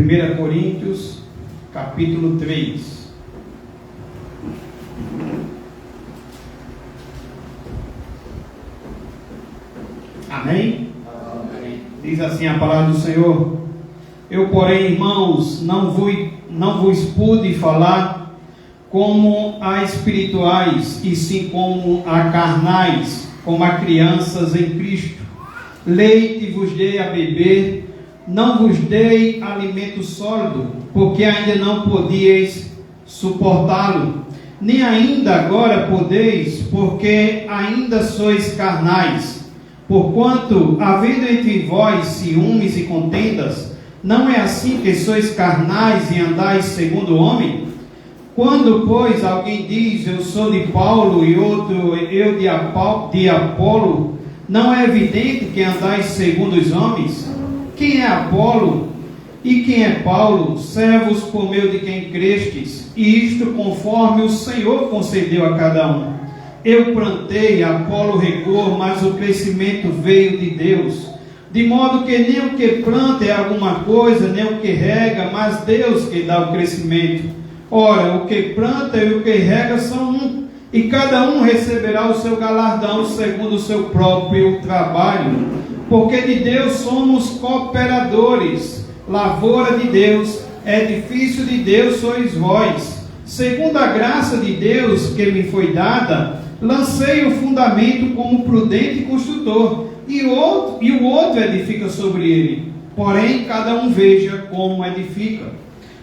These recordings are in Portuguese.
1 Coríntios, capítulo 3. Amém? Amém. Diz assim a palavra do Senhor: Eu, porém, irmãos, não vos pude falar como a espirituais, e sim como a carnais, como a crianças em Cristo. Leite vos dei a beber, não vos dei alimento sólido, porque ainda não podíeis suportá-lo, nem ainda agora podeis, porque ainda sois carnais. Porquanto, havendo entre vós ciúmes e contendas, não é assim que sois carnais e andais segundo o homem? Quando, pois, alguém diz, eu sou de Paulo, e outro, eu de Apolo, não é evidente que andais segundo os homens? Quem é Apolo e quem é Paulo? Servos por meio de quem crestes, e isto conforme o Senhor concedeu a cada um. Eu plantei, Apolo regou, mas o crescimento veio de Deus. De modo que nem o que planta é alguma coisa, nem o que rega, mas Deus que dá o crescimento. Ora, o que planta e o que rega são um, e cada um receberá o seu galardão segundo o seu próprio trabalho. Porque de Deus somos cooperadores, lavoura de Deus, edifício de Deus sois vós. Segundo a graça de Deus que me foi dada, lancei o fundamento como prudente construtor, e o outro edifica sobre ele. Porém, cada um veja como edifica.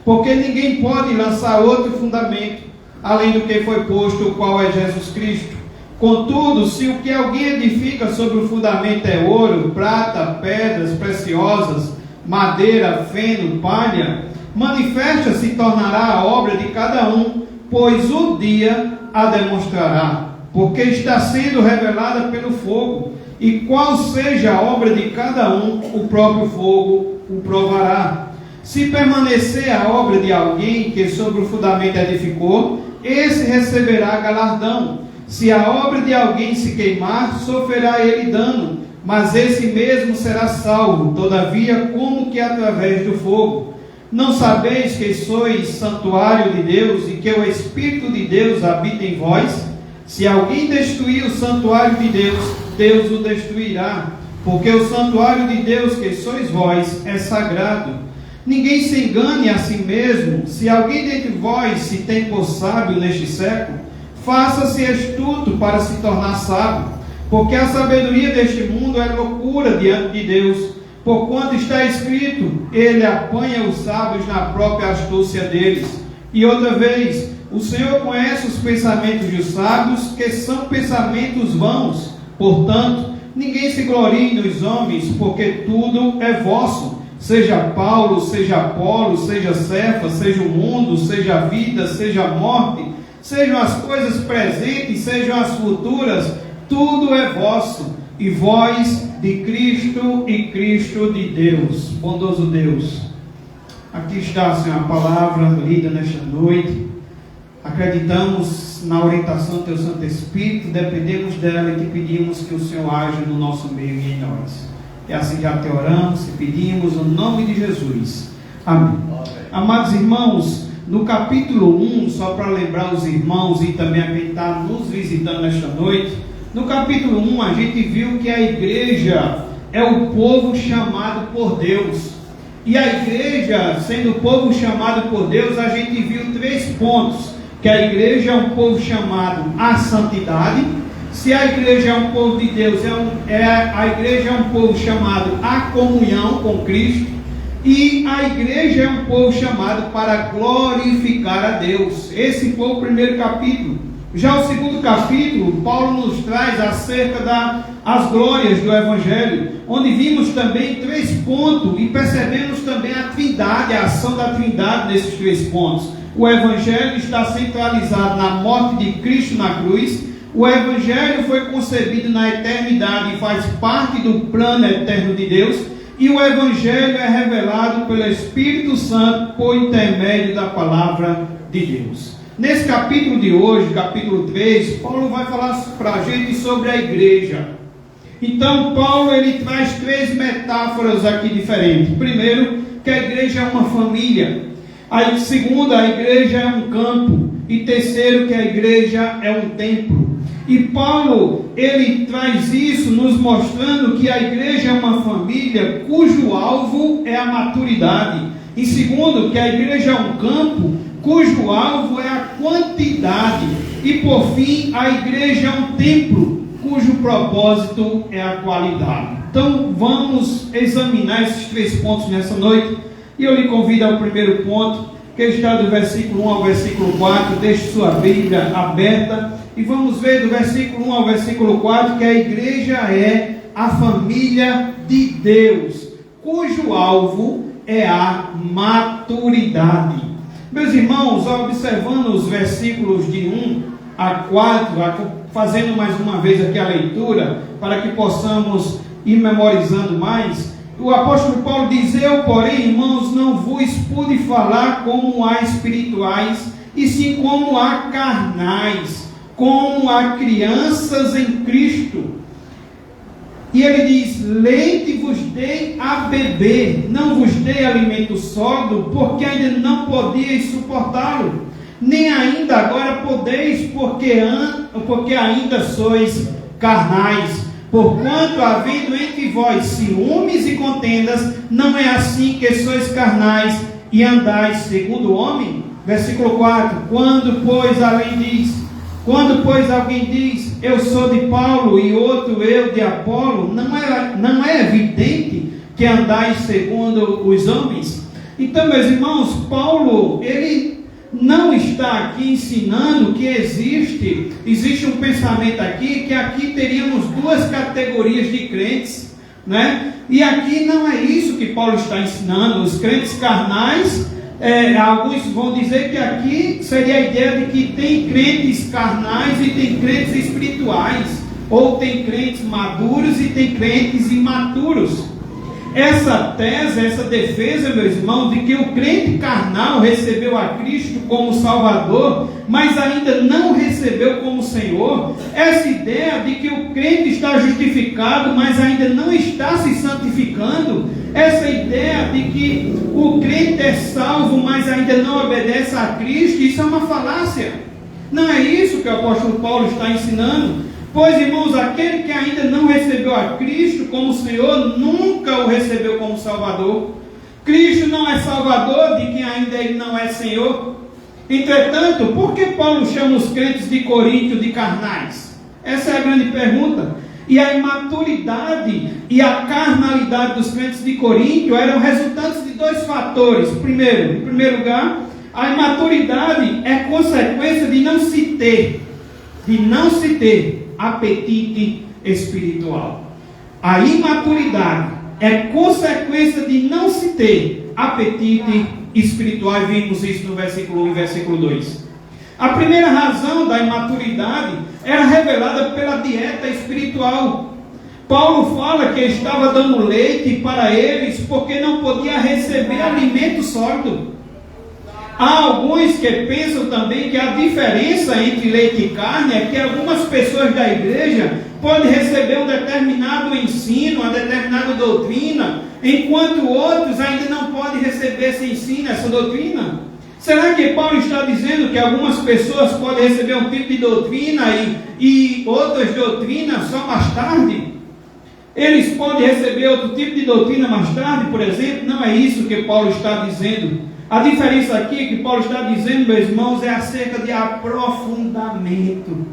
Porque ninguém pode lançar outro fundamento, além do que foi posto, o qual é Jesus Cristo. Contudo, se o que alguém edifica sobre o fundamento é ouro, prata, pedras preciosas, madeira, feno, palha, manifesta se tornará a obra de cada um, pois o dia a demonstrará, porque está sendo revelada pelo fogo, e qual seja a obra de cada um, o próprio fogo o provará. Se permanecer a obra de alguém que sobre o fundamento edificou, esse receberá galardão. Se a obra de alguém se queimar, sofrerá ele dano, mas esse mesmo será salvo, todavia, como que através do fogo. Não sabeis que sois santuário de Deus e que o Espírito de Deus habita em vós? Se alguém destruir o santuário de Deus, Deus o destruirá, porque o santuário de Deus que sois vós é sagrado. Ninguém se engane a si mesmo. Se alguém dentre vós se tem por sábio neste século, faça-se astuto para se tornar sábio, porque a sabedoria deste mundo é loucura diante de Deus. Porquanto está escrito, ele apanha os sábios na própria astúcia deles. E outra vez, o Senhor conhece os pensamentos dos sábios, que são pensamentos vãos. Portanto, ninguém se glorie nos homens, porque tudo é vosso. Seja Paulo, seja Apolo, seja Cefas, seja o mundo, seja a vida, seja a morte, sejam as coisas presentes, sejam as futuras, tudo é vosso, e vós de Cristo e Cristo de Deus. Bondoso Deus, aqui está, Senhor, a palavra lida nesta noite. Acreditamos na orientação do Teu Santo Espírito, dependemos dela e te pedimos que o Senhor age no nosso meio e em nós. É assim já te oramos e pedimos no nome de Jesus. Amém. Amados irmãos, no capítulo 1, só para lembrar os irmãos e também a quem está nos visitando nesta noite, no capítulo 1 a gente viu que a igreja é o povo chamado por Deus. E a igreja, sendo o povo chamado por Deus, a gente viu 3 pontos: que a igreja é um povo chamado à santidade. Se a igreja é um povo de Deus, a igreja é um povo chamado à comunhão com Cristo, e a igreja é um povo chamado para glorificar a Deus. Esse foi o primeiro capítulo. Já o segundo capítulo, Paulo nos traz acerca das glórias do Evangelho, onde vimos também 3 pontos, e percebemos também a Trindade, a ação da Trindade nesses 3 pontos. O Evangelho está centralizado na morte de Cristo na cruz. O Evangelho foi concebido na eternidade e faz parte do plano eterno de Deus. E o Evangelho é revelado pelo Espírito Santo por intermédio da palavra de Deus. Nesse capítulo de hoje, capítulo 3, Paulo vai falar para a gente sobre a igreja. Então, Paulo ele traz 3 metáforas aqui diferentes. Primeiro, que que a igreja é uma família. Aí, segundo, a igreja é um campo. E terceiro, que a igreja é um templo. E Paulo, ele traz isso nos mostrando que a igreja é uma família cujo alvo é a maturidade. E segundo, que a igreja é um campo cujo alvo é a quantidade. E por fim, a igreja é um templo cujo propósito é a qualidade. Então vamos examinar esses 3 pontos nessa noite. E eu lhe convido ao primeiro ponto, que está do versículo 1 ao versículo 4. Deixe sua Bíblia aberta e vamos ver do versículo 1 ao versículo 4 que a igreja é a família de Deus, cujo alvo é a maturidade. Meus irmãos, observando os versículos de 1 a 4, fazendo mais uma vez aqui a leitura, para que possamos ir memorizando mais, o apóstolo Paulo diz: eu, porém, irmãos, não vos pude falar como a espirituais, e sim como a carnais, como a crianças em Cristo. E ele diz: leite vos dei a beber, não vos dei alimento sólido, porque ainda não podíeis suportá-lo, nem ainda agora podeis, porque ainda sois carnais. Porquanto, havendo entre vós ciúmes e contendas, não é assim que sois carnais e andais segundo o homem? Versículo 4: quando, pois, alguém diz, eu sou de Paulo, e outro, eu de Apolo, não é evidente que andais segundo os homens? Então, meus irmãos, Paulo, ele não está aqui ensinando que existe um pensamento aqui, que aqui teríamos 2 categorias de crentes, né? E aqui não é isso que Paulo está ensinando. Os crentes carnais, alguns vão dizer que aqui seria a ideia de que tem crentes carnais e tem crentes espirituais, ou tem crentes maduros e tem crentes imaturos. Essa tese, essa defesa, meus irmãos, de que o crente carnal recebeu a Cristo como Salvador, mas ainda não recebeu como Senhor, essa ideia de que o crente está justificado, mas ainda não está se santificando, essa ideia de que o crente é salvo, mas ainda não obedece a Cristo, isso é uma falácia. Não é isso que o apóstolo Paulo está ensinando. Pois, irmãos, aquele que ainda não recebeu a Cristo como Senhor, nunca o recebeu como Salvador. Cristo não é Salvador de quem ainda ele não é Senhor. Entretanto, por que Paulo chama os crentes de Corinto de carnais? Essa é a grande pergunta. E a imaturidade e a carnalidade dos crentes de Corinto eram resultantes de 2 fatores. Primeiro, em primeiro lugar, a imaturidade é consequência de não se ter apetite espiritual. A imaturidade é consequência de não se ter apetite espiritual. E vimos isso no versículo 1 e versículo 2. A primeira razão da imaturidade era revelada pela dieta espiritual. Paulo fala que estava dando leite para eles porque não podia receber alimento sólido. Há alguns que pensam também que a diferença entre leite e carne é que algumas pessoas da igreja podem receber um determinado ensino, uma determinada doutrina, enquanto outros ainda não podem receber esse ensino, essa doutrina. Será que Paulo está dizendo que algumas pessoas podem receber um tipo de doutrina e outras doutrinas só mais tarde? Eles podem receber outro tipo de doutrina mais tarde, por exemplo? Não é isso que Paulo está dizendo. A diferença aqui que Paulo está dizendo, meus irmãos, é acerca de aprofundamento.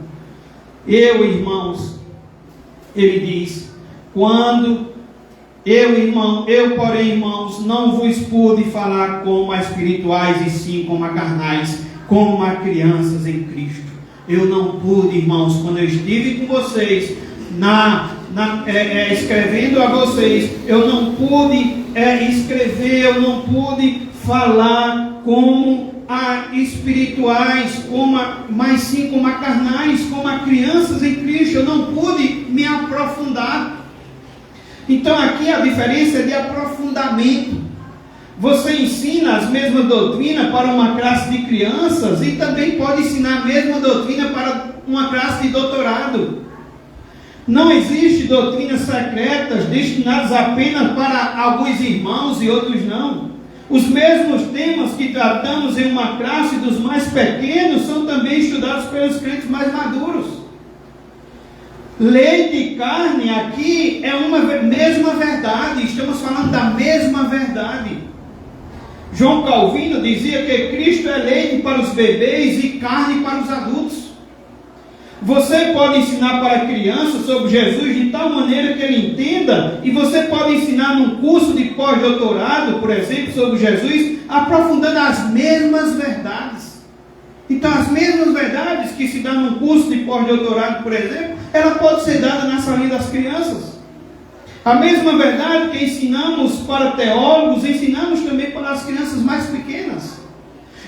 Irmãos, ele diz: porém, irmãos, não vos pude falar como a espirituais, e sim como a carnais, como a crianças em Cristo. Eu não pude, irmãos, quando eu estive com vocês, escrevendo a vocês, eu não pude escrever, eu não pude falar como a espirituais, mas sim como a carnais, como a crianças em Cristo. Eu não pude me aprofundar. Então aqui a diferença é de aprofundamento. Você ensina as mesmas doutrinas para uma classe de crianças e também pode ensinar a mesma doutrina para uma classe de doutorado. Não existe doutrinas secretas destinadas apenas para alguns irmãos e outros não. Os mesmos temas que tratamos em uma classe dos mais pequenos são também estudados pelos crentes mais maduros. Leite e carne aqui é uma mesma verdade, estamos falando da mesma verdade. João Calvino dizia que Cristo é leite para os bebês e carne para os adultos. Você pode ensinar para a criança sobre Jesus de tal maneira que ele entenda, e você pode ensinar num curso de pós-doutorado, por exemplo, sobre Jesus, aprofundando as mesmas verdades. Então, as mesmas verdades que se dá num curso de pós-doutorado, por exemplo, ela pode ser dada na salinha das crianças. A mesma verdade que ensinamos para teólogos, ensinamos também para as crianças mais pequenas.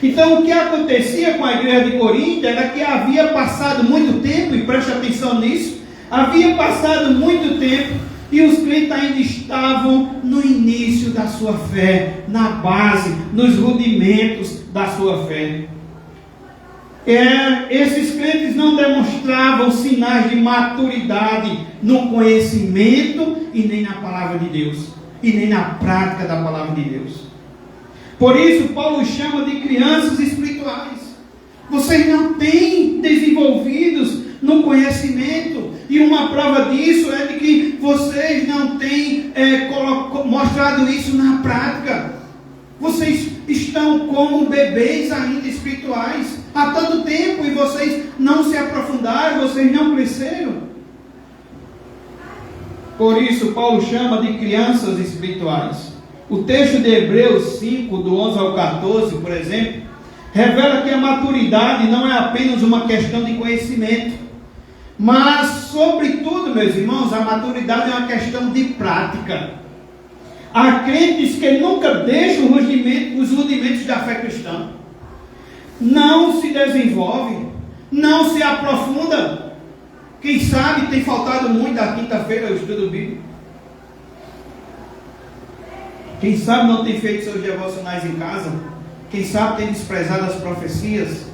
Então, o que acontecia com a igreja de Corinto era que havia passado muito tempo, e preste atenção nisso, havia passado muito tempo e os crentes ainda estavam no início da sua fé, na base, nos rudimentos da sua fé. Esses crentes não demonstravam sinais de maturidade no conhecimento e nem na palavra de Deus, e nem na prática da palavra de Deus. Por isso, Paulo chama de crianças espirituais. Vocês não têm desenvolvidos no conhecimento, e uma prova disso é de que vocês não têm mostrado isso na prática. Vocês estão como bebês ainda espirituais há tanto tempo e vocês não se aprofundaram, vocês não cresceram. Por isso, Paulo chama de crianças espirituais. O texto de Hebreus 5, do 11 ao 14, por exemplo, revela que a maturidade não é apenas uma questão de conhecimento, mas, sobretudo, meus irmãos, a maturidade é uma questão de prática. Há crentes que nunca deixam os rudimentos da fé cristã, não se desenvolvem, não se aprofundam. Quem sabe tem faltado muito a quinta-feira o estudo bíblico. Quem sabe não tem feito seus devocionais em casa. Quem sabe tem desprezado as profecias,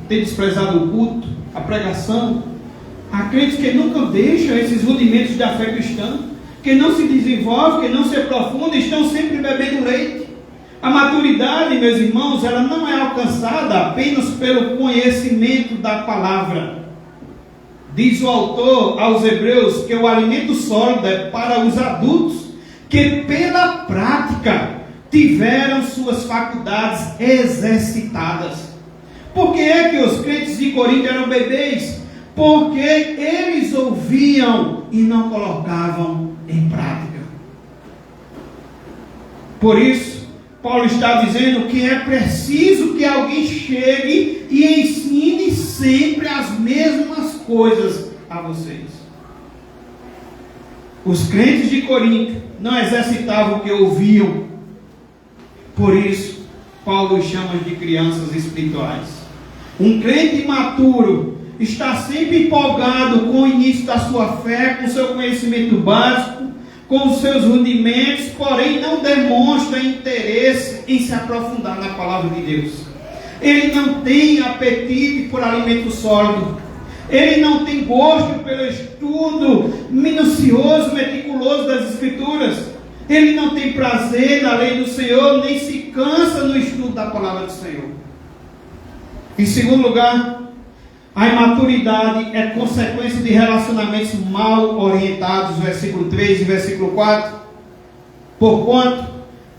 tem desprezado o culto, a pregação. Há crentes que nunca deixam esses rudimentos da fé cristã, que não se desenvolvem, que não se aprofundam, estão sempre bebendo leite. A maturidade, meus irmãos, ela não é alcançada apenas pelo conhecimento da palavra. Diz o autor aos Hebreus que o alimento sólido é para os adultos que pela prática tiveram suas faculdades exercitadas. Por que é que os crentes de Corinto eram bebês? Porque eles ouviam e não colocavam em prática. Por isso, Paulo está dizendo que é preciso que alguém chegue e ensine sempre as mesmas coisas a vocês. Os crentes de Corinto não exercitavam o que ouviam. Por isso, Paulo os chama de crianças espirituais. Um crente imaturo está sempre empolgado com o início da sua fé, com o seu conhecimento básico, com os seus rudimentos, porém não demonstra interesse em se aprofundar na palavra de Deus. Ele não tem apetite por alimento sólido. Ele não tem gosto pelo estudo minucioso, meticuloso das Escrituras. Ele não tem prazer na lei do Senhor, nem se cansa no estudo da palavra do Senhor. Em segundo lugar, a imaturidade é consequência de relacionamentos mal orientados, versículo 3 e versículo 4. Porquanto,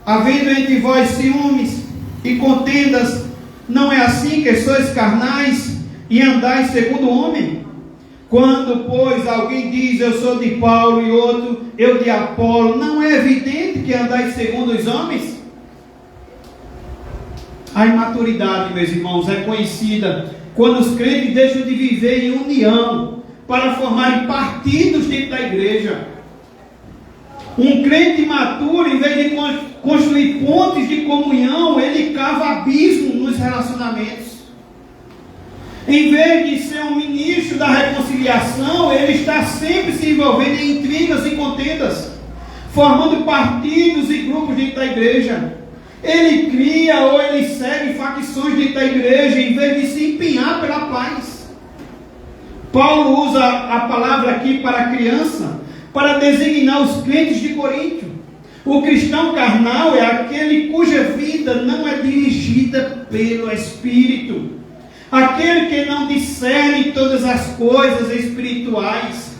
havendo entre vós ciúmes e contendas, não é assim que sois carnais e andais segundo o homem? Quando, pois, alguém diz, eu sou de Paulo, e outro, eu de Apolo, não é evidente que andais segundo os homens? A imaturidade, meus irmãos, é conhecida quando os crentes deixam de viver em união para formarem partidos dentro da igreja. Um crente imaturo, em vez de construir pontes de comunhão, ele cava abismo nos relacionamentos. Em vez de ser um ministro da reconciliação, ele está sempre se envolvendo em intrigas e contendas, formando partidos e grupos dentro da igreja. Ele cria ou ele segue facções dentro da igreja, em vez de se empenhar pela paz. Paulo usa a palavra aqui para criança, para designar os crentes de Corinto. O cristão carnal é aquele cuja vida não é dirigida pelo Espírito. Aquele que não discerne todas as coisas espirituais.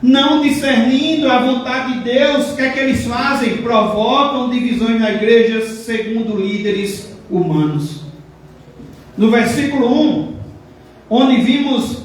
Não discernindo a vontade de Deus, o que é que eles fazem? Provocam divisões na igreja segundo líderes humanos. No versículo 1, onde vimos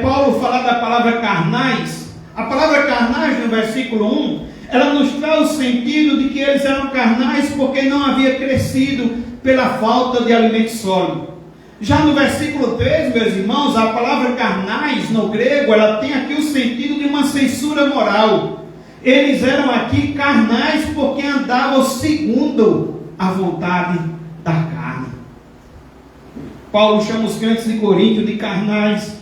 Paulo falar da palavra carnais, a palavra carnais no versículo 1, ela nos traz o sentido de que eles eram carnais porque não havia crescido pela falta de alimento sólido. Já no versículo 3, meus irmãos, a palavra carnais no grego, ela tem aqui o sentido de uma censura moral. Eles eram aqui carnais porque andavam segundo a vontade da carne. Paulo chama os crentes de Corinto de carnais,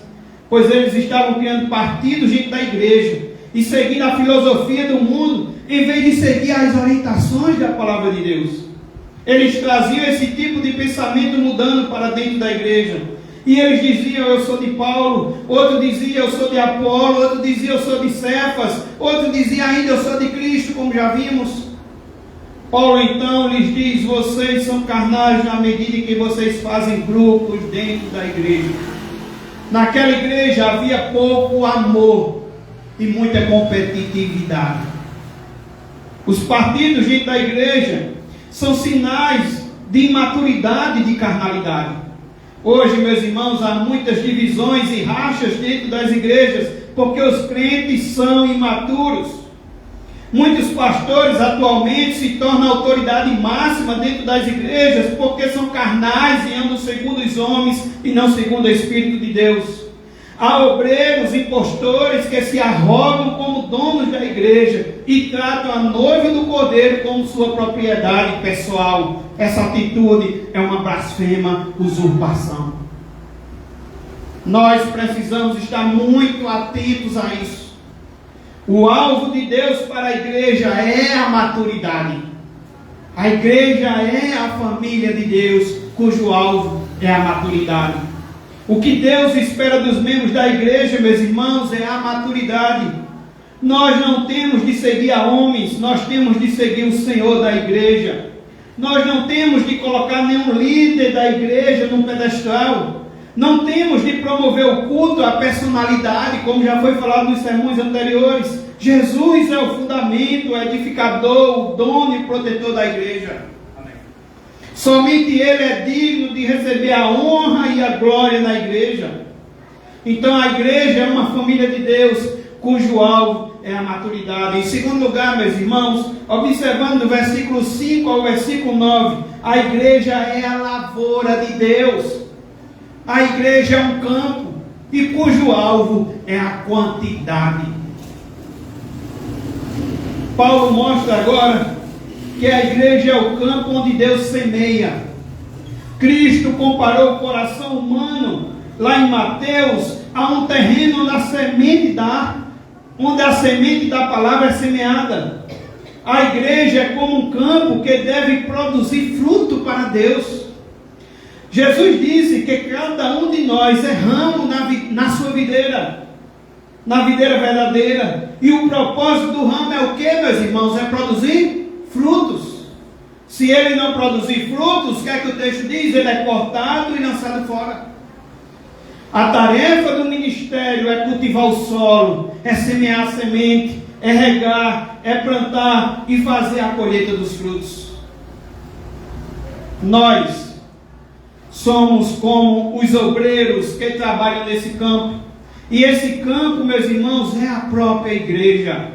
pois eles estavam criando partidos dentro da igreja e seguindo a filosofia do mundo, em vez de seguir as orientações da palavra de Deus. Eles traziam esse tipo de pensamento mudando para dentro da igreja. E eles diziam, eu sou de Paulo. Outro dizia, eu sou de Apolo. Outro dizia, eu sou de Cefas. Outro dizia ainda, eu sou de Cristo, como já vimos. Paulo então lhes diz, vocês são carnais na medida em que vocês fazem grupos dentro da igreja. Naquela igreja havia pouco amor e muita competitividade. Os partidos dentro da igreja são sinais de imaturidade e de carnalidade. Hoje, meus irmãos, há muitas divisões e rachas dentro das igrejas, porque os crentes são imaturos. Muitos pastores atualmente se tornam autoridade máxima dentro das igrejas, porque são carnais e andam segundo os homens e não segundo o Espírito de Deus. Há obreiros, impostores que se arrogam como donos da igreja e tratam a noiva do Cordeiro como sua propriedade pessoal. Essa atitude é uma blasfema, usurpação. Nós precisamos estar muito atentos a isso. O alvo de Deus para a igreja é a maturidade. A igreja é a família de Deus, cujo alvo é a maturidade. O que Deus espera dos membros da igreja, meus irmãos, é a maturidade. Nós não temos de seguir a homens, nós temos de seguir o Senhor da igreja. Nós não temos de colocar nenhum líder da igreja num pedestal. Não temos de promover o culto à personalidade, como já foi falado nos sermões anteriores. Jesus é o fundamento, o edificador, o dono e protetor da igreja. Somente Ele é digno de receber a honra e a glória na igreja. Então a igreja é uma família de Deus, cujo alvo é a maturidade. Em segundo lugar, meus irmãos, observando do versículo 5 ao versículo 9, a igreja é a lavoura de Deus. A igreja é um campo, e cujo alvo é a quantidade. Paulo mostra agora que a igreja é o campo onde Deus semeia. Cristo comparou o coração humano, lá em Mateus, a um terreno onde a semente da palavra é semeada. A igreja é como um campo que deve produzir fruto para Deus. Jesus disse que cada um de nós é ramo na sua videira, na videira verdadeira. E o propósito do ramo é o que, meus irmãos? É produzir frutos. Se ele não produzir frutos, o que é que o texto diz? Ele é cortado e lançado fora. A tarefa do ministério é cultivar o solo, é semear a semente, é regar, é plantar e fazer a colheita dos frutos. Nós somos como os obreiros que trabalham nesse campo. E esse campo, meus irmãos, é a própria igreja.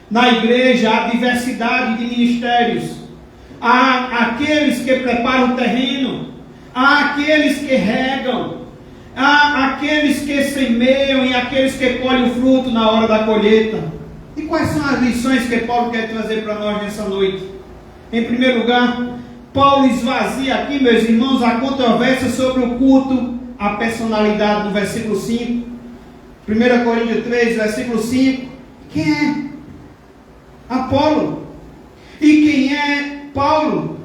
Na igreja há diversidade de ministérios. Há aqueles que preparam o terreno, há aqueles que regam, há aqueles que semeiam e aqueles que colhem o fruto na hora da colheita. E quais são as lições que Paulo quer trazer para nós nessa noite? Em primeiro lugar, Paulo esvazia aqui, meus irmãos, a controvérsia sobre o culto à personalidade no versículo 5. 1 Coríntios 3, versículo 5. Quem é Apolo? E quem é Paulo?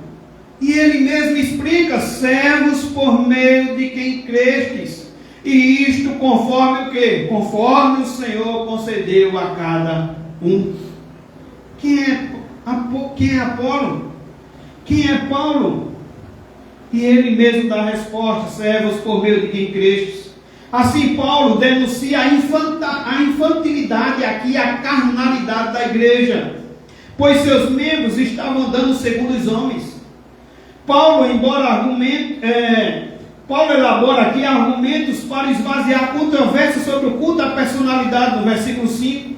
E ele mesmo explica: servos por meio de quem crestes, e isto conforme o quê? Conforme o Senhor concedeu a cada um. Quem é Quem é Apolo? Quem é Paulo? E ele mesmo dá a resposta: servos por meio de quem crestes. Assim Paulo denuncia a infantilidade aqui, a carnalidade da igreja, pois seus membros estavam andando segundo os homens. Paulo elabora aqui argumentos para esvaziar a controvérsia sobre o culto à personalidade, no versículo 5.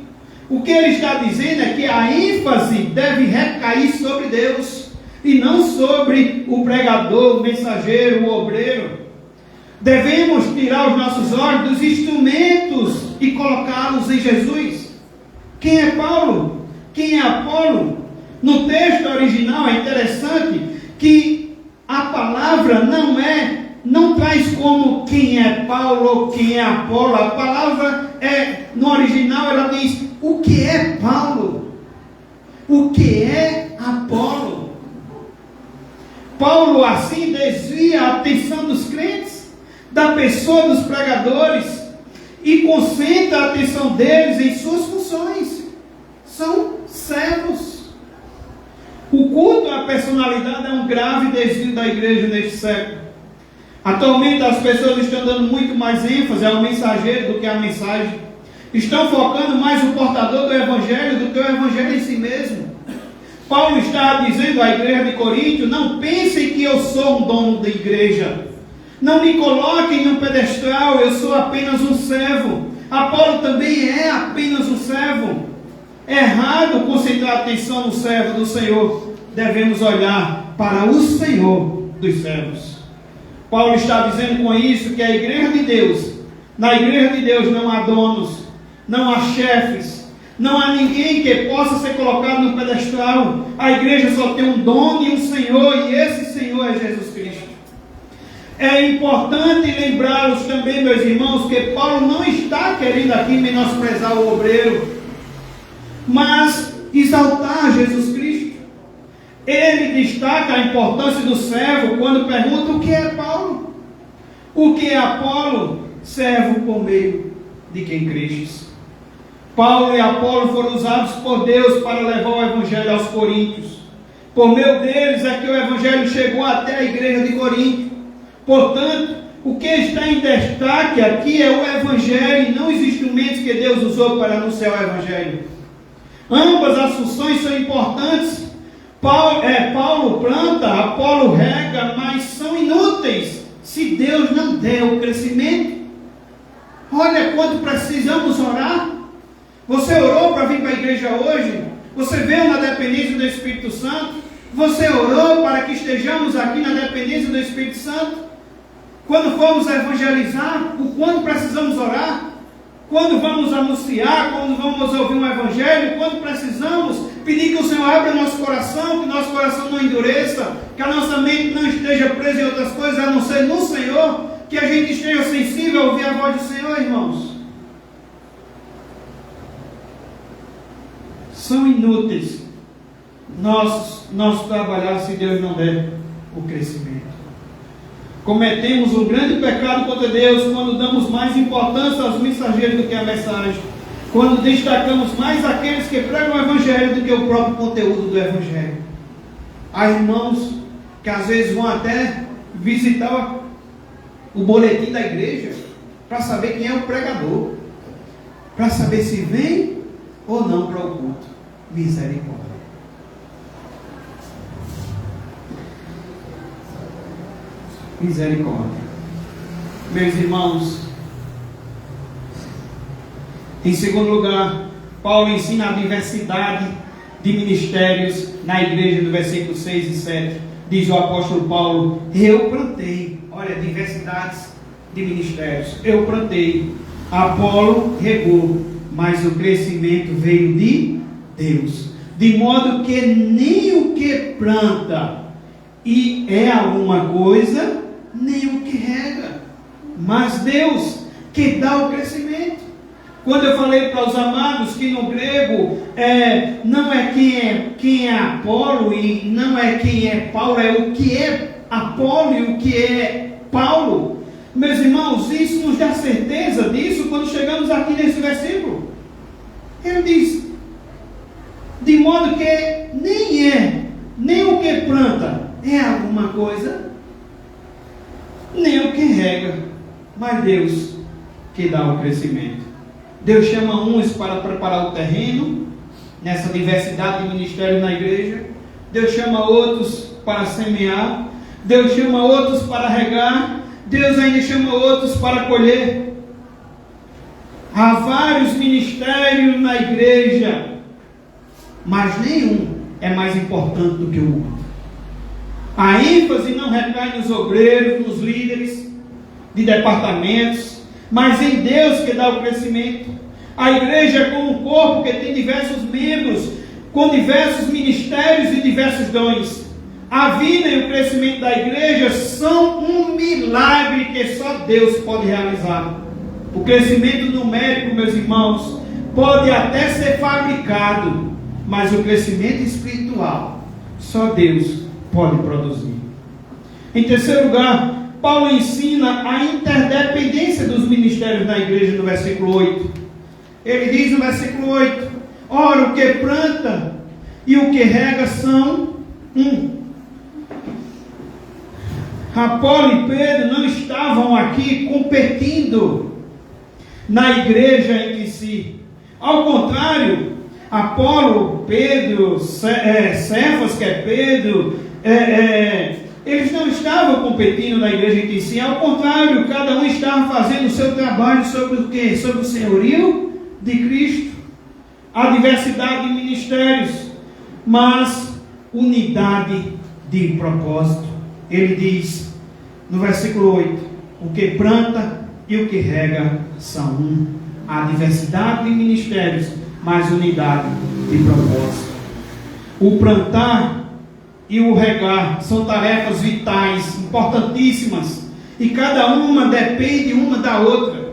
O que ele está dizendo é que a ênfase deve recair sobre Deus, e não sobre o pregador, o mensageiro, o obreiro. Devemos tirar os nossos olhos dos instrumentos e colocá-los em Jesus. Quem é Paulo? Quem é Apolo? No texto original é interessante que a palavra não traz como quem é Paulo ou quem é Apolo. A palavra no original ela diz o que é Paulo, o que é Apolo. Paulo assim desvia a atenção dos crentes da pessoa dos pregadores e concentra a atenção deles em suas funções. São servos. O culto à personalidade é um grave desvio da igreja neste século. Atualmente as pessoas estão dando muito mais ênfase ao mensageiro do que à mensagem. Estão focando mais o portador do evangelho do que o evangelho em si mesmo. Paulo está dizendo à igreja de Corinto: não pensem que eu sou um dono da igreja. Não me coloquem num pedestal, eu sou apenas um servo. Apolo também é apenas um servo. É errado concentrar a atenção no servo do Senhor. Devemos olhar para o Senhor dos servos. Paulo está dizendo com isso que a igreja de Deus, na igreja de Deus não há donos, não há chefes, não há ninguém que possa ser colocado no pedestal. A igreja só tem um dono e um Senhor, e esse Senhor é Jesus Cristo. É importante lembrá-los também, meus irmãos, que Paulo não está querendo aqui menosprezar o obreiro, mas exaltar Jesus Cristo. Ele destaca a importância do servo quando pergunta o que é Paulo, o que é Apolo, servo por meio de quem crestes. Paulo e Apolo foram usados por Deus para levar o evangelho aos coríntios. Por meio deles é que o evangelho chegou até a igreja de Corinto. Portanto, o que está em destaque aqui é o evangelho e não os instrumentos que Deus usou para anunciar o evangelho. Ambas as funções são importantes. Paulo planta, Apolo rega, mas são inúteis se Deus não der o crescimento. Olha quanto precisamos orar. Você orou para vir para a igreja hoje? Você veio na dependência do Espírito Santo? Você orou para que estejamos aqui na dependência do Espírito Santo? Quando formos evangelizar, o quanto precisamos orar? Quando vamos anunciar, quando vamos ouvir um evangelho, quando precisamos pedir que o Senhor abra nosso coração, que nosso coração não endureça, que a nossa mente não esteja presa em outras coisas, a não ser no Senhor, que a gente esteja sensível a ouvir a voz do Senhor, irmãos. São inúteis nosso trabalhar se Deus não der o crescimento. Cometemos um grande pecado contra Deus quando damos mais importância aos mensageiros do que à mensagem, quando destacamos mais aqueles que pregam o evangelho do que o próprio conteúdo do evangelho. Há irmãos que às vezes vão até visitar o boletim da igreja para saber quem é o pregador, para saber se vem ou não para o culto. Misericórdia. Misericórdia. Meus irmãos, em segundo lugar, Paulo ensina a diversidade de ministérios na igreja, no versículo 6 e 7. Diz o apóstolo Paulo: eu plantei. Olha, diversidades de ministérios. Eu plantei, Apolo regou, mas o crescimento veio de Deus. De modo que nem o que planta e é alguma coisa, nem o que rega, mas Deus que dá o crescimento. Quando eu falei para os amados que no grego não é quem é Apolo e não é quem é Paulo, é o que é Apolo e o que é Paulo. Meus irmãos, isso nos dá certeza disso quando chegamos aqui nesse versículo. Ele diz: De modo que nem o que planta é alguma coisa, nem o que rega, mas Deus que dá o crescimento. Deus chama uns para preparar o terreno, nessa diversidade de ministérios na igreja. Deus chama outros para semear. Deus chama outros para regar. Deus ainda chama outros para colher. Há vários ministérios na igreja, mas nenhum é mais importante do que o outro. A ênfase não recai nos obreiros, nos líderes de departamentos, mas em Deus que dá o crescimento. A igreja é como um corpo que tem diversos membros, com diversos ministérios e diversos dons. A vida e o crescimento da igreja são um milagre que só Deus pode realizar. O crescimento numérico, meus irmãos, pode até ser fabricado, mas o crescimento espiritual só Deus pode produzir. Em terceiro lugar, Paulo ensina a interdependência dos ministérios na igreja no versículo 8. Ele diz no versículo 8: ora, o que planta e o que rega são um. Apolo e Pedro não estavam aqui competindo na igreja entre si. Ao contrário, Apolo, Pedro, Cefas, que é Pedro, eles não estavam competindo na igreja entre si. Ao contrário, cada um estava fazendo o seu trabalho sobre o quê? Sobre o senhorio de Cristo. Há diversidade de ministérios, mas unidade de propósito. Ele diz no versículo 8: o que planta e o que rega são um. Há diversidade de ministérios, mas unidade de propósito. O plantar e o regar são tarefas vitais, importantíssimas, e cada uma depende uma da outra.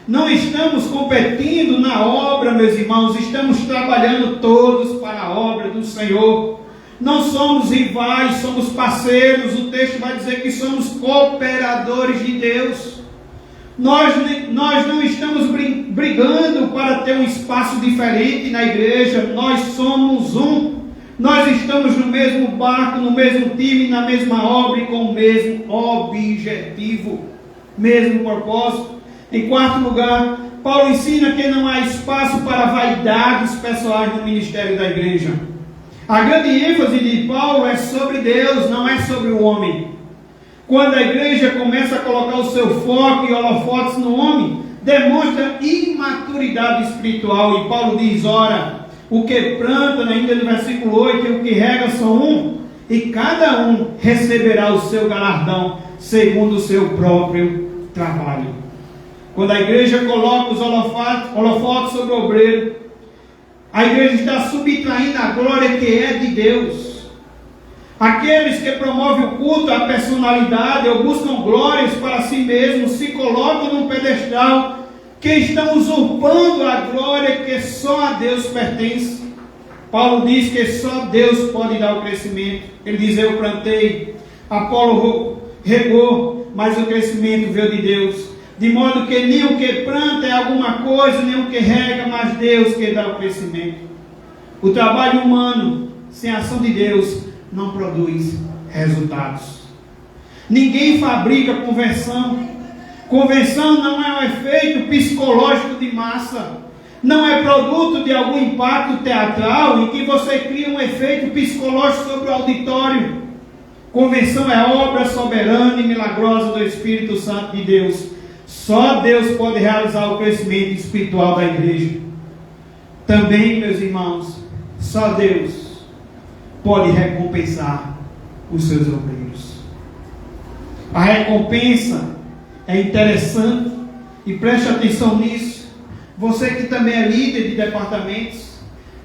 Não estamos competindo na obra, meus irmãos, estamos trabalhando todos para a obra do Senhor. Não somos rivais, somos parceiros. O texto vai dizer que somos cooperadores de Deus. Nós não estamos brigando para ter um espaço diferente na igreja. Nós somos um. Nós estamos no mesmo barco, no mesmo time, na mesma obra e com o mesmo objetivo, mesmo propósito. Em quarto lugar, Paulo ensina que não há espaço para vaidades pessoais no ministério da igreja. A grande ênfase de Paulo é sobre Deus, não é sobre o homem. Quando a igreja começa a colocar o seu foco e holofotes no homem, demonstra imaturidade espiritual. E Paulo diz: ora, o que planta, ainda no versículo 8, e o que rega são um, e cada um receberá o seu galardão segundo o seu próprio trabalho. Quando a igreja coloca os holofotes sobre o obreiro, a igreja está subtraindo a glória que é de Deus. Aqueles que promovem o culto à personalidade ou buscam glórias para si mesmos se colocam num pedestal que estão usurpando a glória que só a Deus pertence. Paulo diz que só Deus pode dar o crescimento. Ele diz: eu plantei, Apolo regou, mas o crescimento veio de Deus. De modo que nem o que planta é alguma coisa, nem o que rega, mas Deus que dá o crescimento. O trabalho humano, sem a ação de Deus, não produz resultados. Ninguém fabrica conversão. Conversão não é um efeito psicológico de massa. Não é produto de algum impacto teatral em que você cria um efeito psicológico sobre o auditório. Conversão é obra soberana e milagrosa do Espírito Santo de Deus. Só Deus pode realizar o crescimento espiritual da igreja. Também, meus irmãos, só Deus pode recompensar os seus obreiros. A recompensa é interessante, e preste atenção nisso. Você que também é líder de departamentos,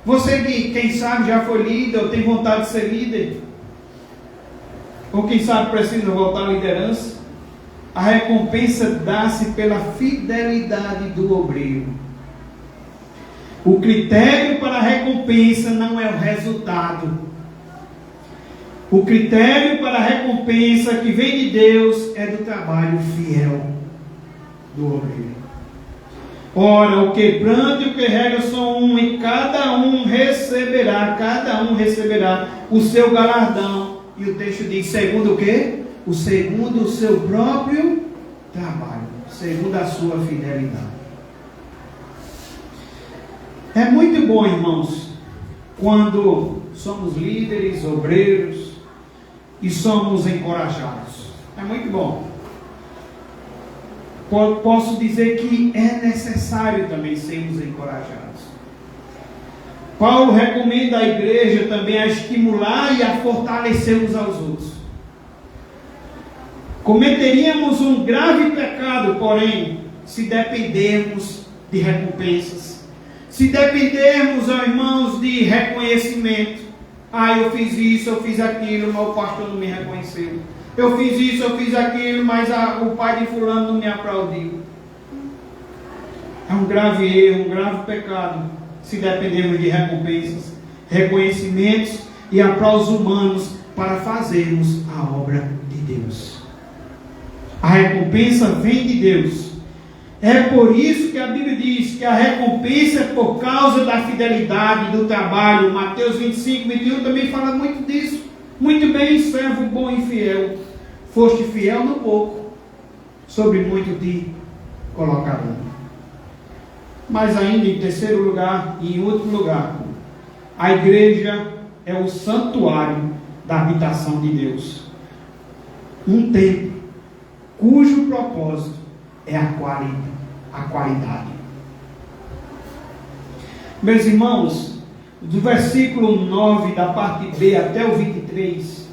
você que, quem sabe, já foi líder ou tem vontade de ser líder, ou quem sabe precisa voltar à liderança, a recompensa dá-se pela fidelidade do obreiro. O critério para a recompensa não é o resultado. O critério para a recompensa que vem de Deus é do trabalho fiel do obreiro. Ora, o que planta e o que rega são um, e cada um receberá o seu galardão. E o texto diz, segundo o quê? Segundo o seu próprio trabalho, segundo a sua fidelidade. É muito bom, irmãos, quando somos líderes, obreiros, e somos encorajados. É muito bom. Posso dizer que é necessário também sermos encorajados. Paulo recomenda à igreja também a estimular e a fortalecer uns aos outros. Cometeríamos um grave pecado, porém, se dependermos de recompensas, se dependermos, irmãos, de reconhecimento. Eu fiz isso, eu fiz aquilo, mas o pastor não me reconheceu. Eu fiz isso, eu fiz aquilo, mas o pai de fulano não me aplaudiu. É um grave erro, um grave pecado, se dependermos de recompensas, reconhecimentos e aplausos humanos para fazermos a obra de Deus. A recompensa vem de Deus. É por isso que a Bíblia diz que a recompensa é por causa da fidelidade, do trabalho. Mateus 25, 21 também fala muito disso. Muito bem, servo bom e fiel. Foste fiel no pouco, sobre muito te colocarei. Mas ainda em terceiro lugar e em último lugar, a igreja é o santuário da habitação de Deus. Um templo cujo propósito é a qualidade. Meus irmãos, do versículo 9 da parte B até o 23,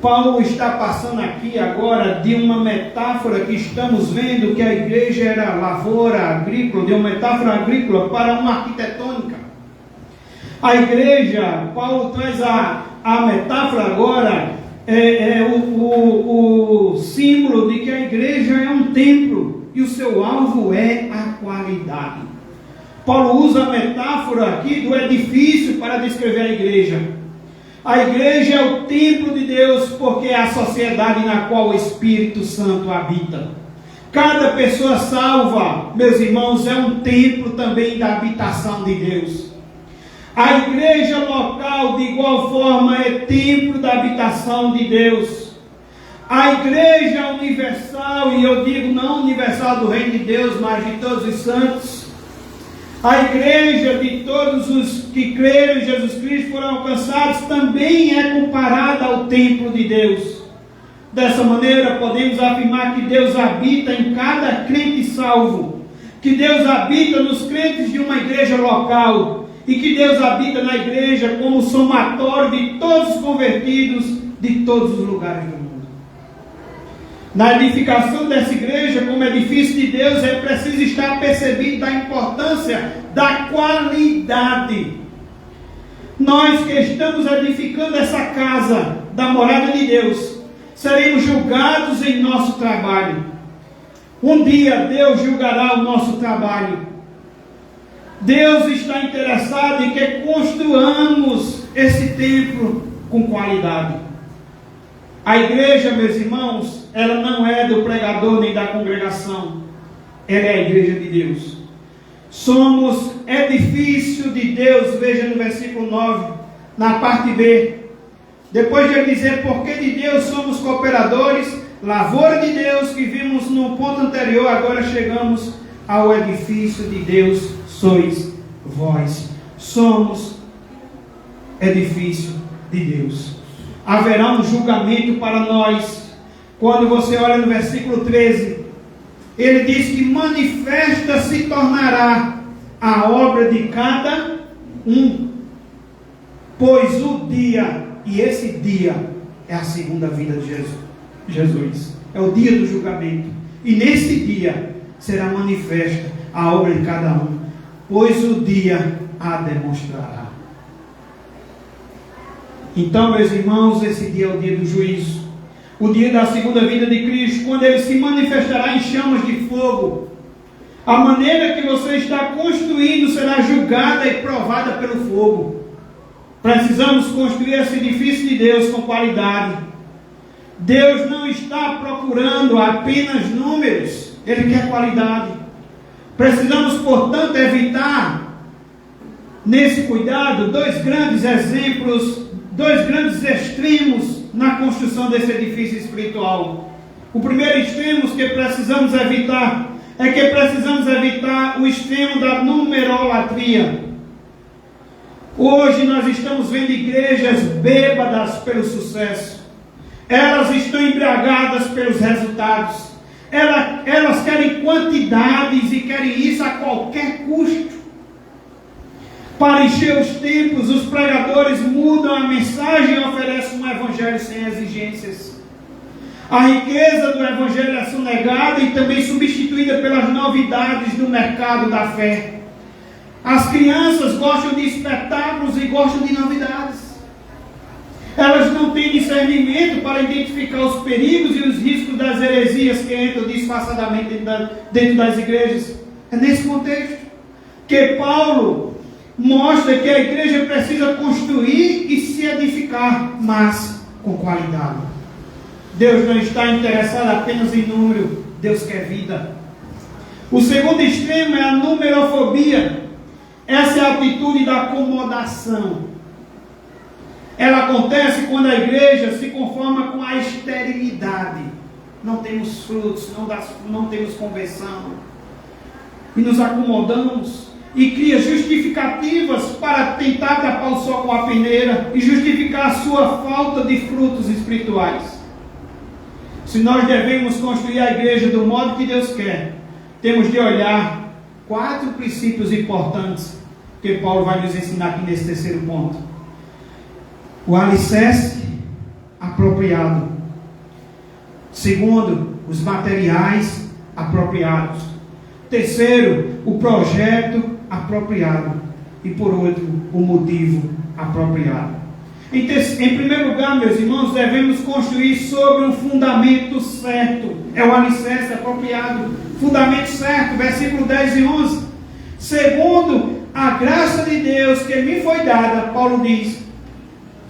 Paulo está passando aqui agora de uma metáfora que estamos vendo que a igreja era lavoura agrícola, de uma metáfora agrícola para uma arquitetônica. A igreja, Paulo traz a metáfora agora, o símbolo de que a igreja é um templo e o seu alvo é a qualidade. Paulo usa a metáfora aqui do edifício para descrever a igreja. A igreja é o templo de Deus porque é a sociedade na qual o Espírito Santo habita. Cada pessoa salva, meus irmãos, é um templo também da habitação de Deus. A igreja local, de igual forma, é templo da habitação de Deus. A igreja universal, e eu digo não universal do reino de Deus, mas de todos os santos, a igreja de todos os que creram em Jesus Cristo foram alcançados, também é comparada ao templo de Deus. Dessa maneira, podemos afirmar que Deus habita em cada crente salvo, que Deus habita nos crentes de uma igreja local, e que Deus habita na igreja como somatório de todos os convertidos de todos os lugares do mundo. Na edificação dessa igreja como edifício de Deus é preciso estar percebido da importância da qualidade. Nós que estamos edificando essa casa da morada de Deus, seremos julgados em nosso trabalho. Um dia Deus julgará o nosso trabalho. Deus está interessado em que construamos esse templo com qualidade. A igreja, meus irmãos, ela não é do pregador nem da congregação. Ela é a igreja de Deus. Somos edifício de Deus, veja no versículo 9, na parte B. Depois de ele dizer porque de Deus somos cooperadores, lavoura de Deus, que vimos no ponto anterior, agora chegamos ao edifício de Deus, sois vós. Somos edifício de Deus. Haverá um julgamento para nós. Quando você olha no versículo 13, ele diz que manifesta se tornará a obra de cada um, pois o dia, e esse dia é a segunda vinda de Jesus, é o dia do julgamento, e nesse dia será manifesta a obra de cada um, pois o dia a demonstrará. Então, meus irmãos, esse dia é o dia do juízo, o dia da segunda vinda de Cristo, quando ele se manifestará em chamas de fogo. A maneira que você está construindo será julgada e provada pelo fogo. Precisamos construir esse edifício de Deus com qualidade. Deus não está procurando apenas números, Ele quer qualidade. Precisamos, portanto, evitar, nesse cuidado, dois grandes exemplos, dois grandes extremos na construção desse edifício espiritual. O primeiro extremo que precisamos evitar é que precisamos evitar o extremo da numerolatria. Hoje nós estamos vendo igrejas bêbadas pelo sucesso. Elas estão embriagadas pelos resultados. Elas querem quantidades e querem isso a qualquer custo. Para encher os templos, os pregadores mudam a mensagem e oferecem um evangelho sem exigências. A riqueza do evangelho é sonegada e também substituída pelas novidades do mercado da fé. As crianças gostam de espetáculos e gostam de novidades. Elas não têm discernimento para identificar os perigos e os riscos das heresias que entram disfarçadamente dentro das igrejas. É nesse contexto que Paulo mostra que a igreja precisa construir e se edificar, mas com qualidade. Deus não está interessado apenas em número, Deus quer vida. O segundo extremo é a numerofobia. Essa é a atitude da acomodação. Ela acontece quando a igreja se conforma com a esterilidade. Não temos frutos, não temos conversão. E nos acomodamos e cria justificativas para tentar tapar o sol com a peneira e justificar a sua falta de frutos espirituais. Se nós devemos construir a igreja do modo que Deus quer, temos de olhar 4 princípios importantes que Paulo vai nos ensinar aqui nesse terceiro ponto. O alicerce apropriado. Segundo, os materiais apropriados. Terceiro, o projeto apropriado. E por último, o motivo apropriado. Em primeiro lugar, meus irmãos, devemos construir sobre um fundamento certo. É o alicerce apropriado. Fundamento certo, versículo 10 e 11. Segundo a graça de Deus que me foi dada, Paulo diz,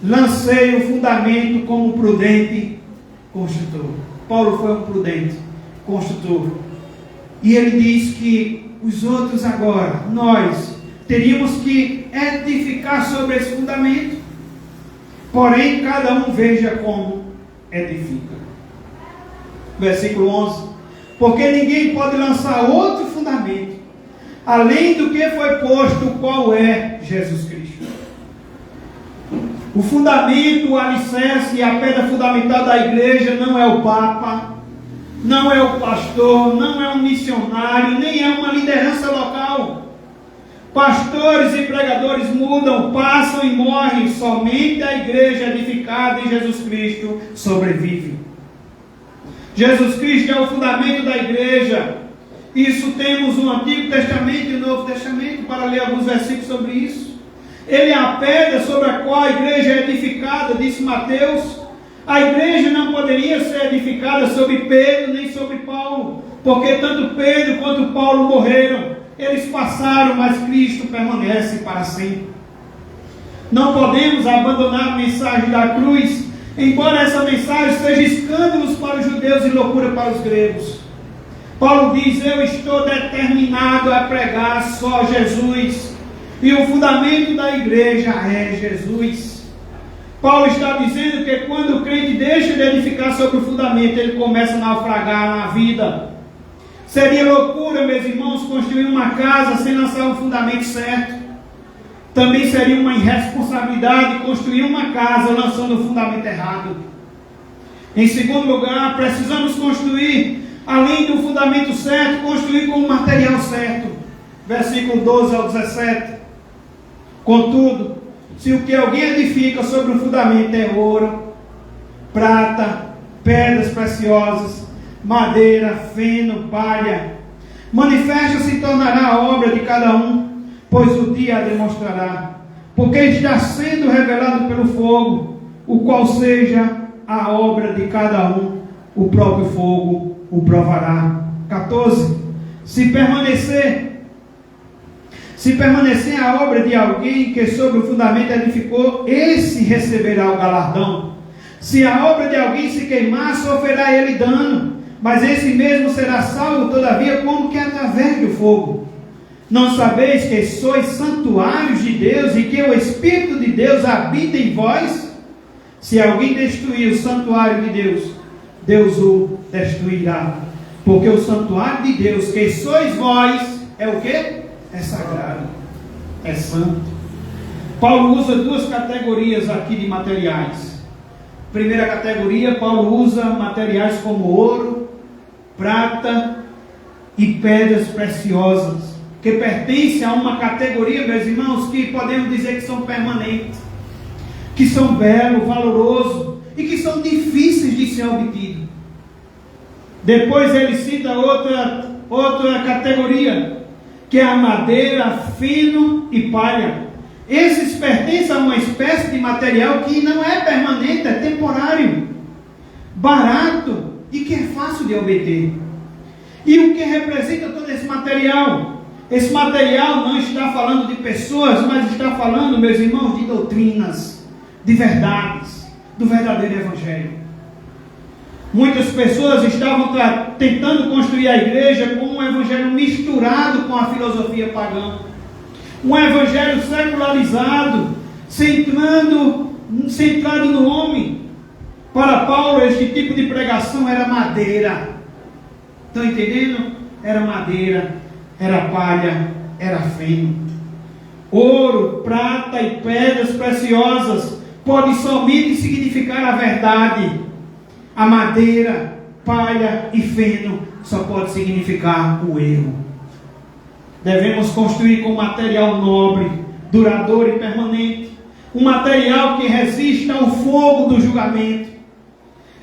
lancei o fundamento como prudente construtor. Paulo foi um prudente construtor. E ele diz que os outros agora, nós, teríamos que edificar sobre esse fundamento. Porém, cada um veja como edifica. Versículo 11. Porque ninguém pode lançar outro fundamento, além do que foi posto, o qual é Jesus Cristo. O fundamento, o alicerce e a pedra fundamental da igreja não é o Papa, não é o pastor, não é um missionário, nem é uma liderança local. Pastores e pregadores mudam, passam e morrem, somente a igreja edificada em Jesus Cristo sobrevive. Jesus Cristo é o fundamento da igreja. Isso temos o Antigo Testamento e o Novo Testamento para ler alguns versículos sobre isso. Ele é a pedra sobre a qual a igreja é edificada, disse Mateus. A igreja não poderia ser edificada sobre Pedro nem sobre Paulo, porque tanto Pedro quanto Paulo morreram. Eles passaram, mas Cristo permanece para sempre. Não podemos abandonar a mensagem da cruz, embora essa mensagem seja escândalos para os judeus e loucura para os gregos. Paulo diz, eu estou determinado a pregar só Jesus, e o fundamento da igreja é Jesus. Paulo está dizendo que quando o crente deixa de edificar sobre o fundamento, ele começa a naufragar na vida. Seria loucura, meus irmãos, construir uma casa sem lançar um fundamento certo. Também seria uma irresponsabilidade construir uma casa lançando um fundamento errado. Em segundo lugar, precisamos construir, além do fundamento certo, construir com o material certo. Versículo 12 ao 17. Contudo, se o que alguém edifica sobre o fundamento é ouro, prata, pedras preciosas, madeira, feno, palha, manifesta se tornará a obra de cada um, pois o dia a demonstrará, porque está sendo revelado pelo fogo, o qual seja a obra de cada um, o próprio fogo o provará. 14. Se permanecer a obra de alguém que sobre o fundamento edificou, esse receberá o galardão. Se a obra de alguém se queimar, sofrerá ele dano, mas esse mesmo será salvo, todavia, como que através do fogo. Não sabeis que sois santuários de Deus e que o Espírito de Deus habita em vós? Se alguém destruir o santuário de Deus, Deus o destruirá. Porque o santuário de Deus, que sois vós, é o quê? É sagrado, é santo. Paulo usa duas categorias aqui de materiais. Primeira categoria, Paulo usa materiais como ouro, prata e pedras preciosas, que pertencem a uma categoria, meus irmãos, que podemos dizer que são permanentes, que são belos, valorosos e que são difíceis de ser obtidos. Depois ele cita outra categoria, que é a madeira, feno e palha. Esses pertencem a uma espécie de material que não é permanente, é temporário, barato e que é fácil de obter. E o que representa todo esse material? Esse material não está falando de pessoas, mas está falando, meus irmãos, de doutrinas, de verdades, do verdadeiro Evangelho. Muitas pessoas estavam tentando construir a igreja com um evangelho misturado com a filosofia pagã. Um evangelho secularizado, centrado no homem. Para Paulo, este tipo de pregação era madeira. Estão entendendo? Era madeira, era palha, era feno. Ouro, prata e pedras preciosas podem somente significar a verdade. A madeira, palha e feno só pode significar o erro. Devemos construir com material nobre, duradouro e permanente. Um material que resista ao fogo do julgamento.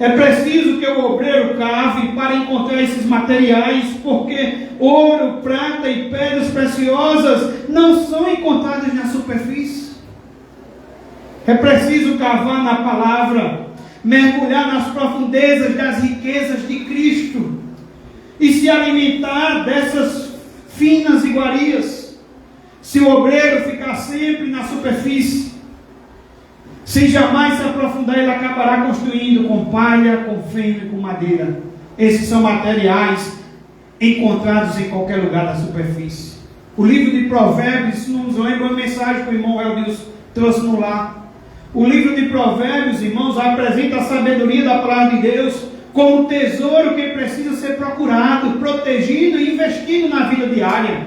É preciso que o obreiro cave para encontrar esses materiais, porque ouro, prata e pedras preciosas não são encontradas na superfície. É preciso cavar na palavra, mergulhar nas profundezas das riquezas de Cristo e se alimentar dessas finas iguarias. Se o obreiro ficar sempre na superfície, sem jamais se aprofundar, ele acabará construindo com palha, com feno e com madeira. Esses são materiais encontrados em qualquer lugar da superfície. O livro de Provérbios nos lembra uma mensagem que o irmão Eldilson trouxe no lar. O livro de Provérbios, irmãos, apresenta a sabedoria da palavra de Deus como tesouro que precisa ser procurado, protegido e investido na vida diária.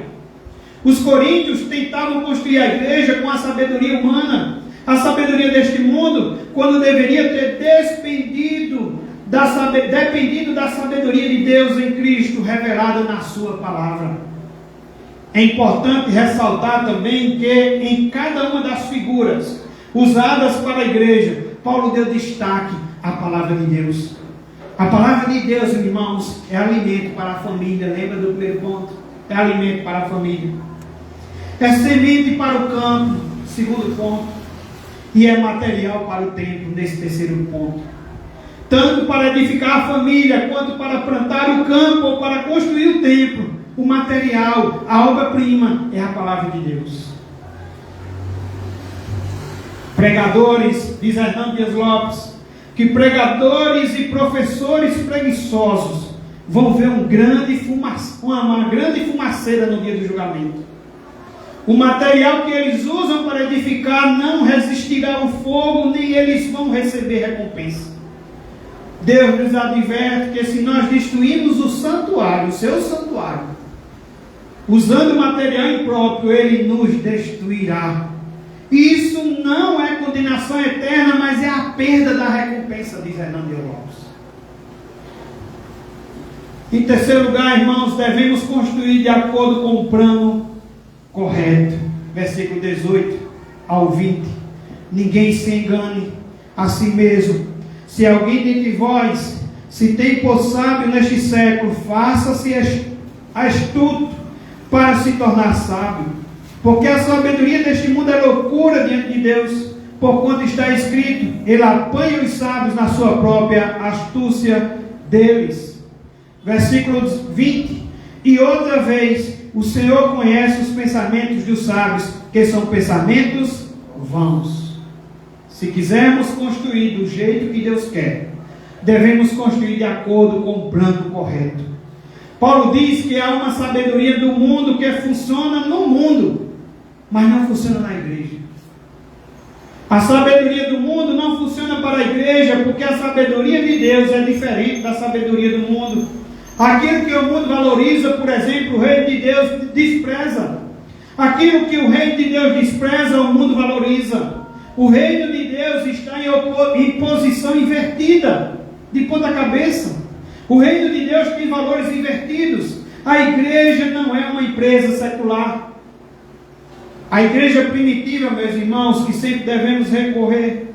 Os coríntios tentavam construir a igreja com a sabedoria humana, a sabedoria deste mundo, quando deveria ter dependido da sabedoria de Deus em Cristo, revelada na sua palavra. É importante ressaltar também que em cada uma das figuras usadas para a igreja, Paulo deu destaque à palavra de Deus. A palavra de Deus, irmãos, é alimento para a família. Lembra do primeiro ponto? É alimento para a família. É semente para o campo, segundo ponto. E é material para o templo, nesse terceiro ponto. Tanto para edificar a família, quanto para plantar o campo ou para construir o templo. O material, a obra-prima, é a palavra de Deus. Pregadores, diz Hernando Dias Lopes, que pregadores e professores preguiçosos vão ver uma grande fumaceira no dia do julgamento. O material que eles usam para edificar não resistirá ao fogo, nem eles vão receber recompensa. Deus nos adverte que se nós destruirmos o santuário, o seu santuário, usando material impróprio, Ele nos destruirá. Isso não é condenação eterna, mas é a perda da recompensa, diz Hernando Dias Lopes. Em terceiro lugar, irmãos, devemos construir de acordo com o plano correto. Versículo 18 ao 20. Ninguém se engane a si mesmo. Se alguém dentre vós se tem por sábio neste século, faça-se astuto para se tornar sábio. Porque a sabedoria deste mundo é loucura diante de Deus, porquanto está escrito, Ele apanha os sábios na sua própria astúcia deles. Versículo 20. E outra vez, o Senhor conhece os pensamentos dos sábios, que são pensamentos vãos. Se quisermos construir do jeito que Deus quer, devemos construir de acordo com o plano correto. Paulo diz que há uma sabedoria do mundo que funciona no mundo, mas não funciona na igreja. A sabedoria do mundo não funciona para a igreja, porque a sabedoria de Deus é diferente da sabedoria do mundo. Aquilo que o mundo valoriza, por exemplo, o reino de Deus despreza. Aquilo que o reino de Deus despreza, o mundo valoriza. O reino de Deus está em posição invertida, de ponta cabeça. O reino de Deus tem valores invertidos. A igreja não é uma empresa secular. A igreja primitiva, meus irmãos, que sempre devemos recorrer,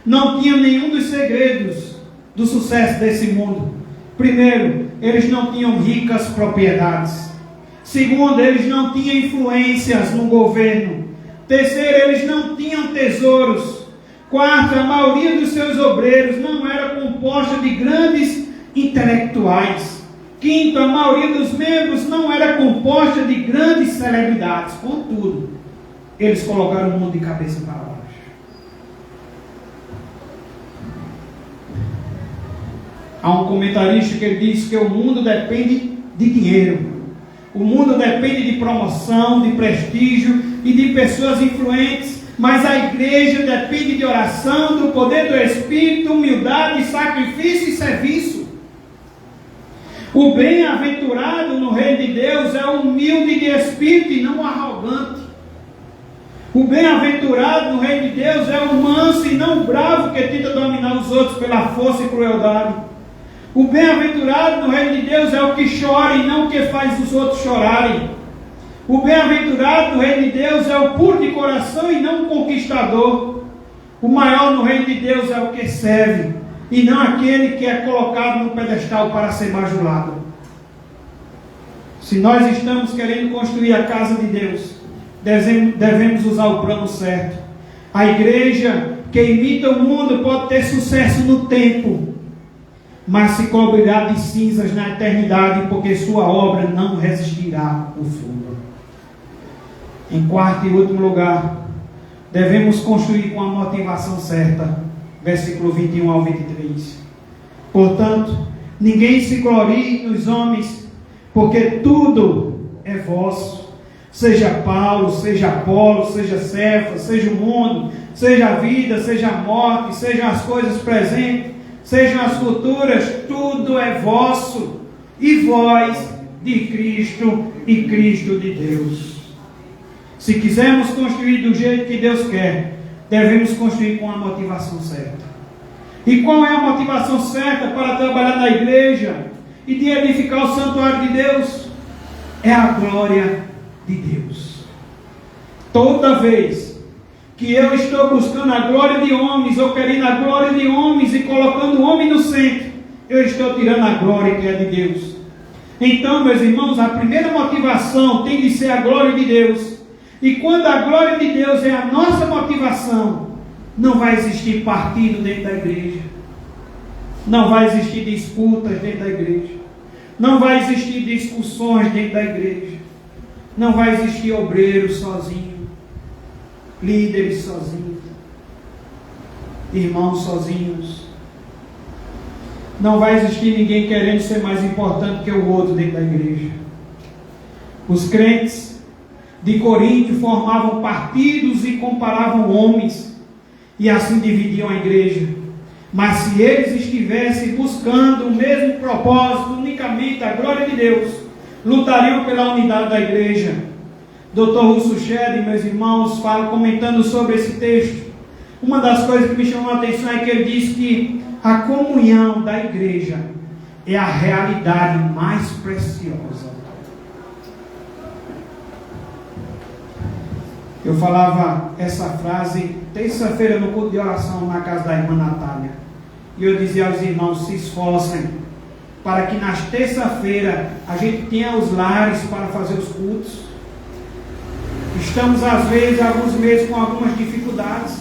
não tinha nenhum dos segredos do sucesso desse mundo. Primeiro, eles não tinham ricas propriedades. Segundo, eles não tinham influências no governo. Terceiro, eles não tinham tesouros. Quarto, a maioria dos seus obreiros não era composta de grandes intelectuais. Quinto, a maioria dos membros não era composta de grandes celebridades. Contudo, eles colocaram o mundo de cabeça para baixo. Há um comentarista que ele diz que o mundo depende de dinheiro. O mundo depende de promoção, de prestígio e de pessoas influentes. Mas a igreja depende de oração, do poder do Espírito, humildade, sacrifício e serviço. O bem-aventurado no reino de Deus é humilde de espírito e não arrogante. O bem-aventurado no reino de Deus é o manso e não o bravo que tenta dominar os outros pela força e crueldade. O bem-aventurado no reino de Deus é o que chora e não o que faz os outros chorarem. O bem-aventurado no reino de Deus é o puro de coração e não o conquistador. O maior no reino de Deus é o que serve e não aquele que é colocado no pedestal para ser bajulado. Se nós estamos querendo construir a casa de Deus, devemos usar o plano certo. A igreja que imita o mundo pode ter sucesso no tempo, mas se cobrirá de cinzas na eternidade, porque sua obra não resistirá ao fogo. Em quarto e último lugar, devemos construir com a motivação certa. Versículo 21 ao 23. Portanto, ninguém se glorie nos homens, porque tudo é vosso. Seja Paulo, seja Apolo, seja Cefas, seja o mundo, seja a vida, seja a morte, sejam as coisas presentes, sejam as futuras, tudo é vosso, e vós de Cristo, e Cristo de Deus. Se quisermos construir do jeito que Deus quer, devemos construir com a motivação certa. E qual é a motivação certa para trabalhar na igreja e de edificar o santuário de Deus? É a glória de Deus. Toda vez que eu estou buscando a glória de homens, ou querendo a glória de homens e colocando o homem no centro, eu estou tirando a glória que é de Deus. Então, meus irmãos, a primeira motivação tem de ser a glória de Deus. E quando a glória de Deus é a nossa motivação, não vai existir partido dentro da igreja. Não vai existir disputas dentro da igreja. Não vai existir discussões dentro da igreja. Não vai existir obreiros sozinhos, líderes sozinhos, irmãos sozinhos. Não vai existir ninguém querendo ser mais importante que o outro dentro da igreja. Os crentes de Corinto formavam partidos e comparavam homens, e assim dividiam a igreja. Mas se eles estivessem buscando o mesmo propósito, unicamente a glória de Deus, lutariam pela unidade da igreja. Dr. Russell Shedd, meus irmãos, comentando sobre esse texto, uma das coisas que me chamou a atenção é que ele diz que a comunhão da igreja é a realidade mais preciosa. Eu falava essa frase terça-feira no culto de oração na casa da irmã Natália. E eu dizia aos irmãos, se esforcem para que nas terça-feiras a gente tenha os lares para fazer os cultos. Estamos às vezes, alguns meses, com algumas dificuldades.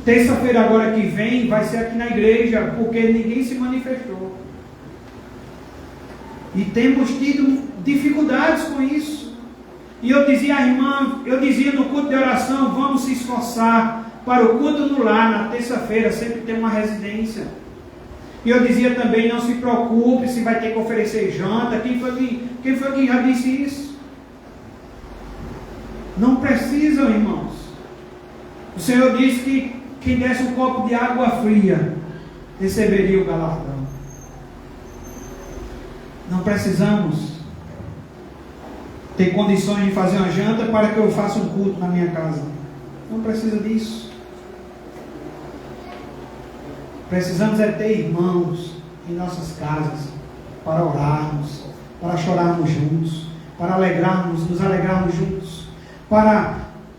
Terça-feira agora que vem vai ser aqui na igreja, porque ninguém se manifestou. E temos tido dificuldades com isso. E eu dizia à irmã, eu dizia no culto de oração, vamos se esforçar para o culto no lar, na terça-feira, sempre ter uma residência. E eu dizia também, não se preocupe se vai ter que oferecer janta. Quem foi que já disse isso? Não precisam, irmãos. O Senhor disse que quem desse um copo de água fria receberia o galardão. Não precisamos ter condições de fazer uma janta para que eu faça um culto na minha casa. Não precisa disso. Precisamos é ter irmãos em nossas casas para orarmos, para chorarmos juntos, para nos alegrarmos juntos, para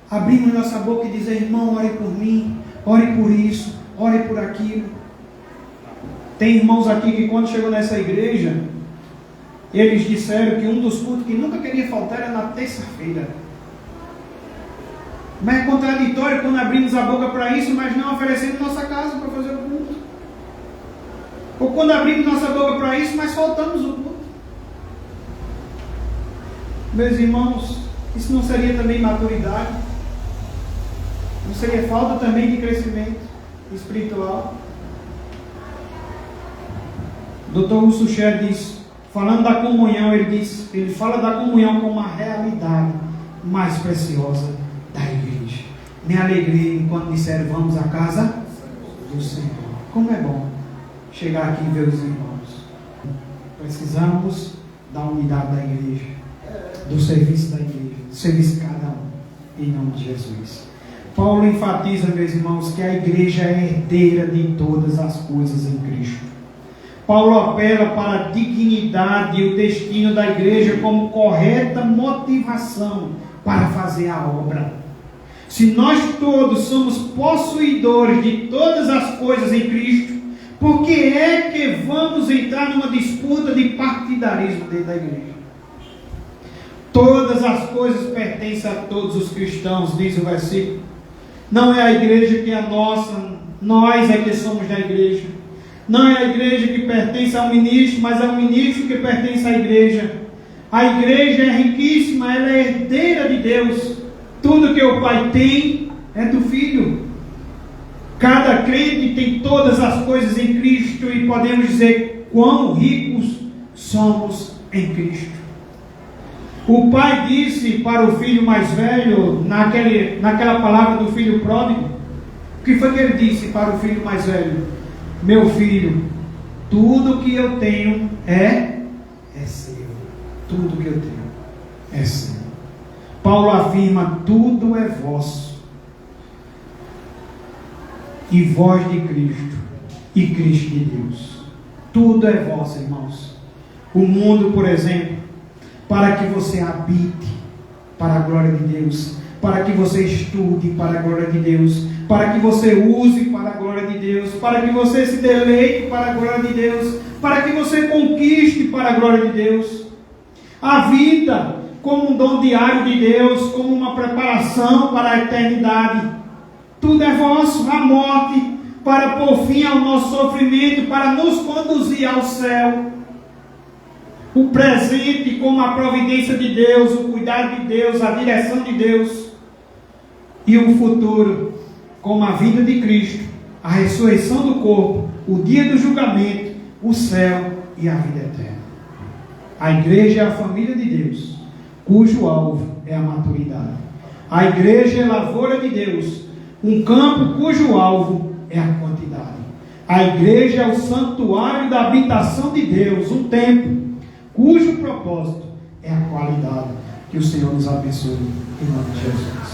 abrirmos nossa boca e dizer: irmão, ore por mim, ore por isso, ore por aquilo. Tem irmãos aqui que quando chegou nessa igreja, eles disseram que um dos cultos que nunca queria faltar era na terça-feira. Mas é contraditório quando abrimos a boca para isso, mas não oferecemos nossa casa para fazer o culto. Ou quando abrimos nossa boca para isso, mas faltamos o culto. Meus irmãos, isso não seria também maturidade? Não seria falta também de crescimento espiritual? Dr. Russell Shedd diz, falando da comunhão, ele fala da comunhão como uma realidade mais preciosa da igreja. Me alegrei quando disseram: vamos à casa do Senhor. Como é bom chegar aqui e ver os irmãos. Precisamos da unidade da igreja, do serviço da igreja, do serviço de cada um, em nome de Jesus. Paulo enfatiza, meus irmãos, que a igreja é herdeira de todas as coisas em Cristo. Paulo apela para a dignidade e o destino da igreja como correta motivação para fazer a obra. Se nós todos somos possuidores de todas as coisas em Cristo, por que é que vamos entrar numa disputa de partidarismo dentro da igreja? Todas as coisas pertencem a todos os cristãos, diz o versículo. Não é a igreja que é nossa, nós é que somos da igreja. Não é a igreja que pertence ao ministro, mas é o ministro que pertence à igreja. A igreja é riquíssima, ela é herdeira de Deus. Tudo que o Pai tem é do Filho. Cada crente tem todas as coisas em Cristo e podemos dizer quão ricos somos em Cristo. O pai disse para o filho mais velho, naquela palavra do filho pródigo, o que foi que ele disse para o filho mais velho? Meu filho, tudo que eu tenho é seu. Tudo que eu tenho é seu. Paulo afirma: tudo é vosso. E vós de Cristo, e Cristo de Deus. Tudo é vosso, irmãos. O mundo, por exemplo, para que você habite para a glória de Deus, para que você estude para a glória de Deus, para que você use para a glória de Deus, para que você se deleite para a glória de Deus, para que você conquiste para a glória de Deus. A vida como um dom diário de Deus, como uma preparação para a eternidade. Tudo é vosso. A morte para pôr fim ao nosso sofrimento, para nos conduzir ao céu. O presente como a providência de Deus, o cuidado de Deus, a direção de Deus. E o futuro como a vida de Cristo, a ressurreição do corpo, o dia do julgamento, o céu e a vida eterna. A igreja é a família de Deus, cujo alvo é a maturidade. A igreja é a lavoura de Deus, um campo cujo alvo é a quantidade. A igreja é o santuário da habitação de Deus, um templo cujo propósito é a qualidade. Que o Senhor nos abençoe em nome de Jesus.